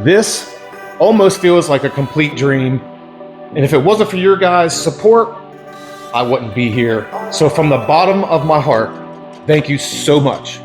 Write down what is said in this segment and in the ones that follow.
This almost feels like a complete dream. And if it wasn't for your guys' support, I wouldn't be here. So from the bottom of my heart, thank you so much.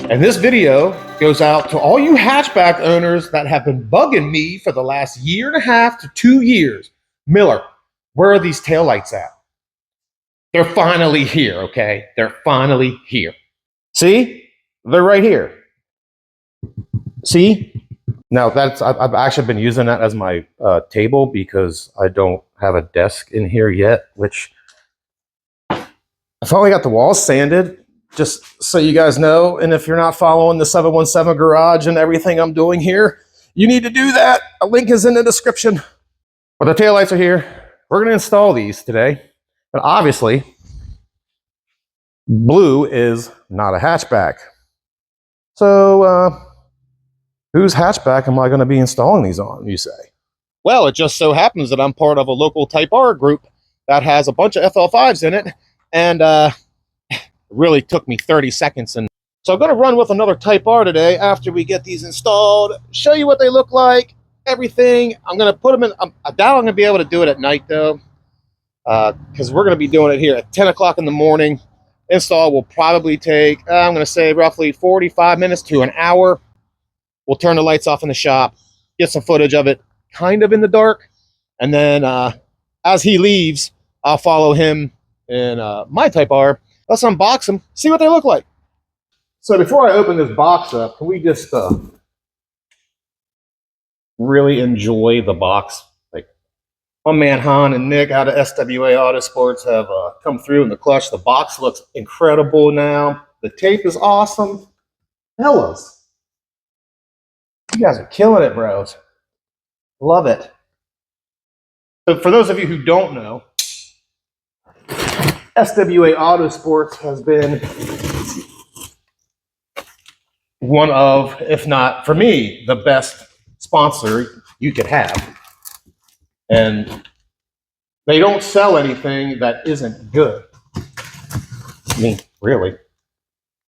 And this video goes out to all you hatchback owners that have been bugging me for the last 1.5 to 2 years. Miller, where are these taillights at? They're finally here, okay? They're finally here. See? They're right here. See? Now, I've actually been using that as my table because I don't have a desk in here yet, which I finally got the walls sanded, just so you guys know. And if you're not following the 717 garage and everything I'm doing here, you need to do that. A link is in the description. But the taillights are here. We're going to install these today. But obviously, blue is not a hatchback. So, whose hatchback am I going to be installing these on, you say? Well, it just so happens that I'm part of a local Type R group that has a bunch of FL5s in it. And it really took me 30 seconds. And so I'm going to run with another Type R today after we get these installed, show you what they look like, everything. I'm going to put them in. I doubt I'm going to be able to do it at night, though, because we're going to be doing it here at 10 o'clock in the morning. Install will probably take, I'm going to say, roughly 45 minutes to an hour. We'll turn the lights off in the shop, get some footage of it kind of in the dark. And then as he leaves, I'll follow him in my Type R. Let's unbox them, see what they look like. So before I open this box up, can we just really enjoy the box? Like, my man Han and Nick out of SWA Autosports have come through in the clutch. The box looks incredible now. The tape is awesome. Fellas, you guys are killing it, bros. Love it. So for those of you who don't know, SWA Autosports has been one of, if not for me, the best sponsor you could have. And they don't sell anything that isn't good. I mean, really.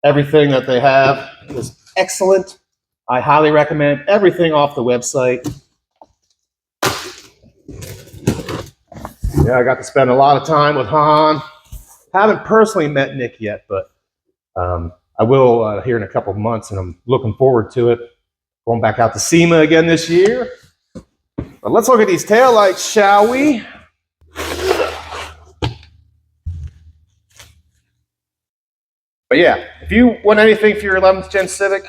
Everything that they have is excellent. I highly recommend everything off the website. Yeah, I got to spend a lot of time with Han. Haven't personally met Nick yet, but I will here in a couple of months, and I'm looking forward to it. Going back out to SEMA again this year. But let's look at these taillights, shall we? But yeah, if you want anything for your 11th gen Civic,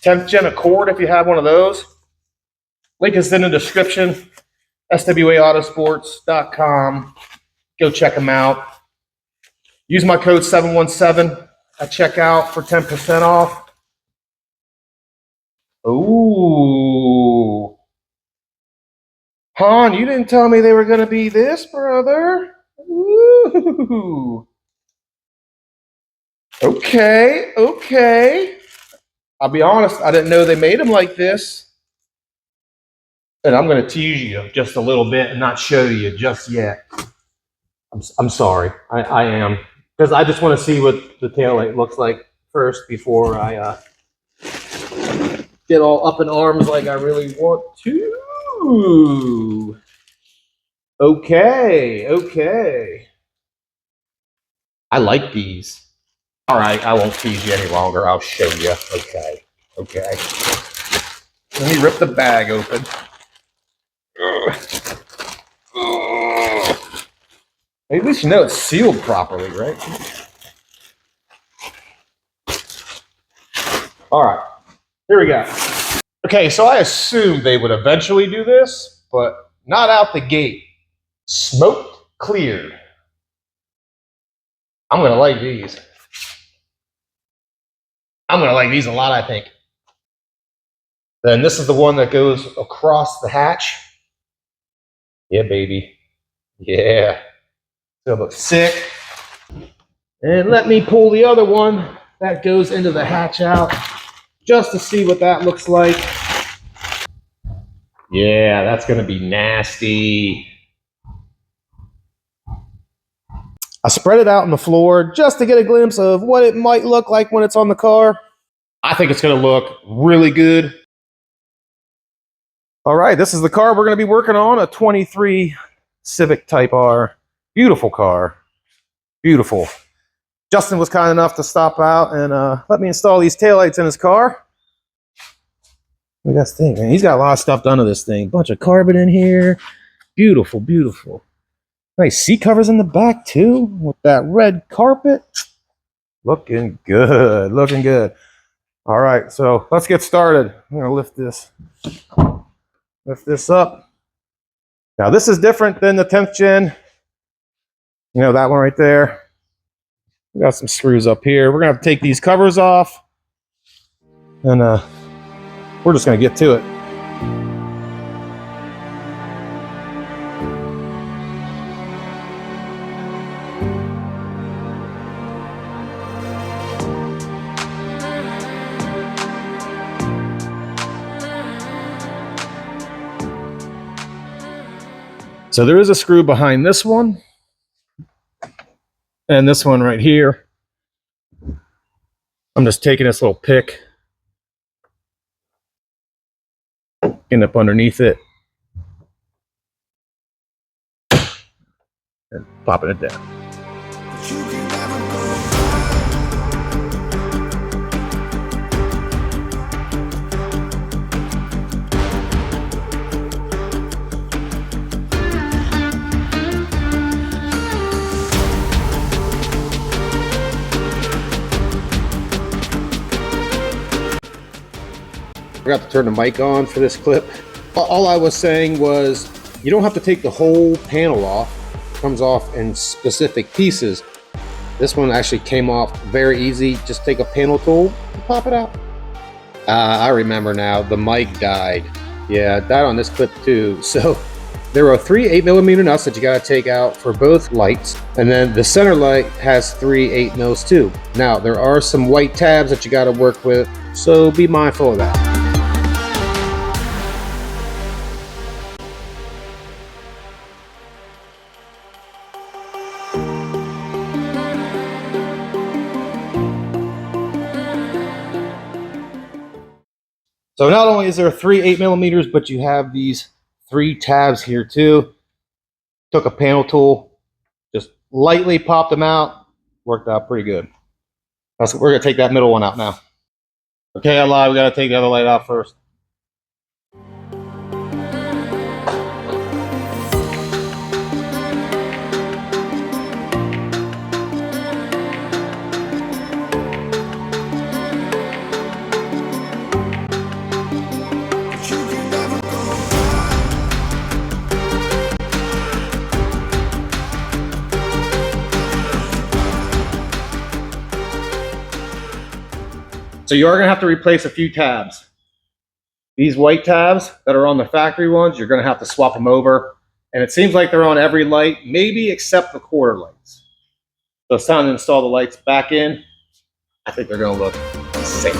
10th gen Accord, if you have one of those, link is in the description. SWAautosports.com. Go check them out. Use my code 717 at checkout for 10% off. Ooh. Han, you didn't tell me they were going to be this, brother. Ooh. Okay, okay. I'll be honest, I didn't know they made them like this. And I'm going to tease you just a little bit and not show you just yet. I'm sorry. I am. Because I just want to see what the taillight looks like first before I get all up in arms like I really want to. Okay, okay. I like these. All right, I won't tease you any longer. I'll show you. Okay, okay. Let me rip the bag open. At least you know it's sealed properly, right? All right, here we go. Okay, so I assumed they would eventually do this, but not out the gate. Smoked cleared. I'm gonna like these. I'm gonna like these a lot, I think. Then this is the one that goes across the hatch. Yeah, baby. Yeah. It'll look sick. And let me pull the other one that goes into the hatch out just to see what that looks like. Yeah, that's going to be nasty. I spread it out on the floor just to get a glimpse of what it might look like when it's on the car. I think it's going to look really good. All right, this is the car we're going to be working on, a 23 Civic Type R. Beautiful car. Beautiful. Justin was kind enough to stop out and let me install these taillights in his car. Look at this thing, man. He's got a lot of stuff done to this thing. Bunch of carbon in here. Beautiful, beautiful. Nice seat covers in the back, too, with that red carpet. Looking good. Looking good. All right, so let's get started. I'm going to lift this up. Now, this is different than the 10th gen. You know, that one right there. We got some screws up here. We're going to have to take these covers off. And we're just going to get to it. So there is a screw behind this one. And this one right here. I'm just taking this little pick. Getting up underneath it. And popping it down. I forgot to turn the mic on for this clip. All I was saying was you don't have to take the whole panel off. It comes off in specific pieces. This one actually came off very easy. Just take a panel tool and pop it out. I remember now, the mic died. Yeah, it died on this clip too. So there are 3 8mm nuts that you gotta take out for both lights. And then the center light has 3 8mm too. Now, there are some white tabs that you gotta work with, so be mindful of that. So not only is there 3 8mm, but you have these 3 tabs here too. Took a panel tool, just lightly popped them out. Worked out pretty good. We're gonna take that middle one out now. Okay, I lied. We gotta take the other light out first. So you are going to have to replace a few tabs. These white tabs that are on the factory ones, you're going to have to swap them over. And it seems like they're on every light, maybe except the quarter lights. So it's time to install the lights back in. I think they're going to look insane.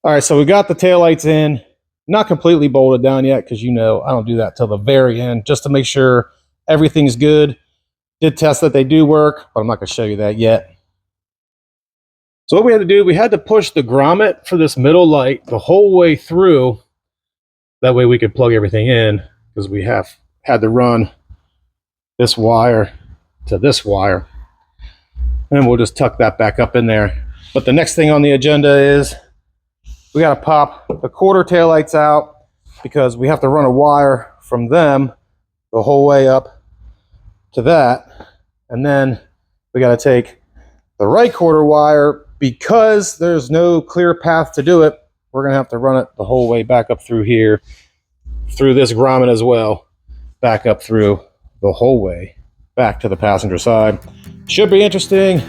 All right, so we got the taillights in. Not completely bolted down yet because, you know, I don't do that till the very end just to make sure everything's good. Did test that they do work, but I'm not going to show you that yet. So what we had to do, we had to push the grommet for this middle light the whole way through. That way we could plug everything in, because we had to run this wire to this wire. And we'll just tuck that back up in there. But the next thing on the agenda is we got to pop the quarter taillights out, because we have to run a wire from them the whole way up to that. And then we got to take the right quarter wire, because there's no clear path to do it. We're going to have to run it the whole way back up through here, through this grommet as well, back up through the whole way back to the passenger side. Should be interesting.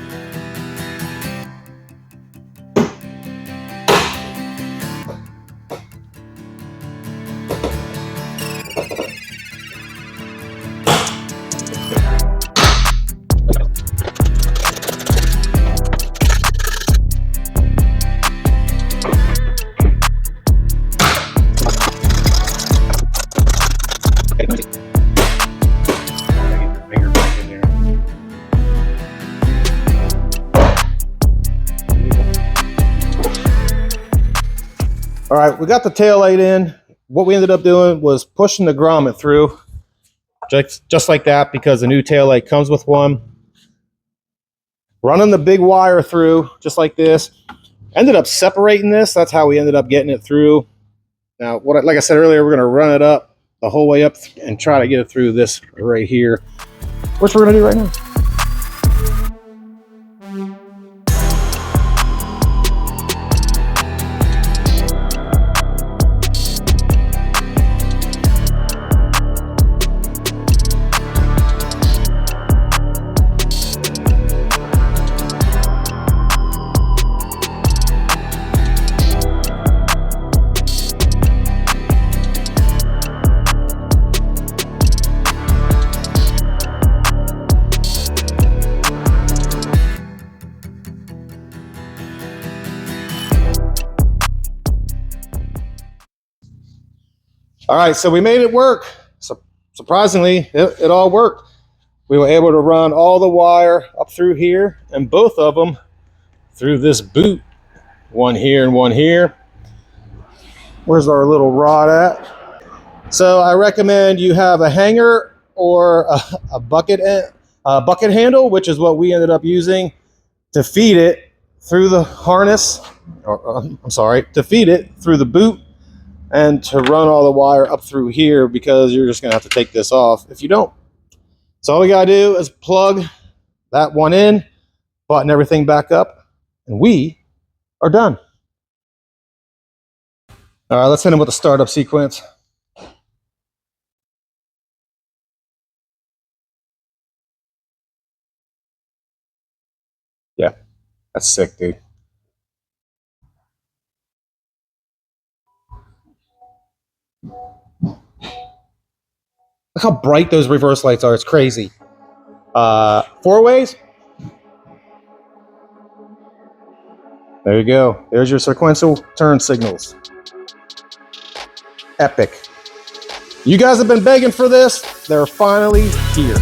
All right, we got the tail light in. What we ended up doing was pushing the grommet through, just like that, because the new tail light comes with one. Running the big wire through, just like this. Ended up separating this. That's how we ended up getting it through. Now, like I said earlier, we're going to run it up the whole way up and try to get it through this right here, which we're going to do right now. All right, so we made it work. So surprisingly, it all worked. We were able to run all the wire up through here, and both of them through this boot. One here and one here. Where's our little rod at? So I recommend you have a hanger or a bucket handle, which is what we ended up using to feed it through the harness. To feed it through the boot and to run all the wire up through here, because you're just going to have to take this off if you don't. So all we got to do is plug that one in, button everything back up, and we are done. All right, let's hit them with the startup sequence. Yeah, that's sick, dude. Look how bright those reverse lights are. It's crazy. 4 ways. There you go. There's your sequential turn signals. Epic. You guys have been begging for this. They're finally here.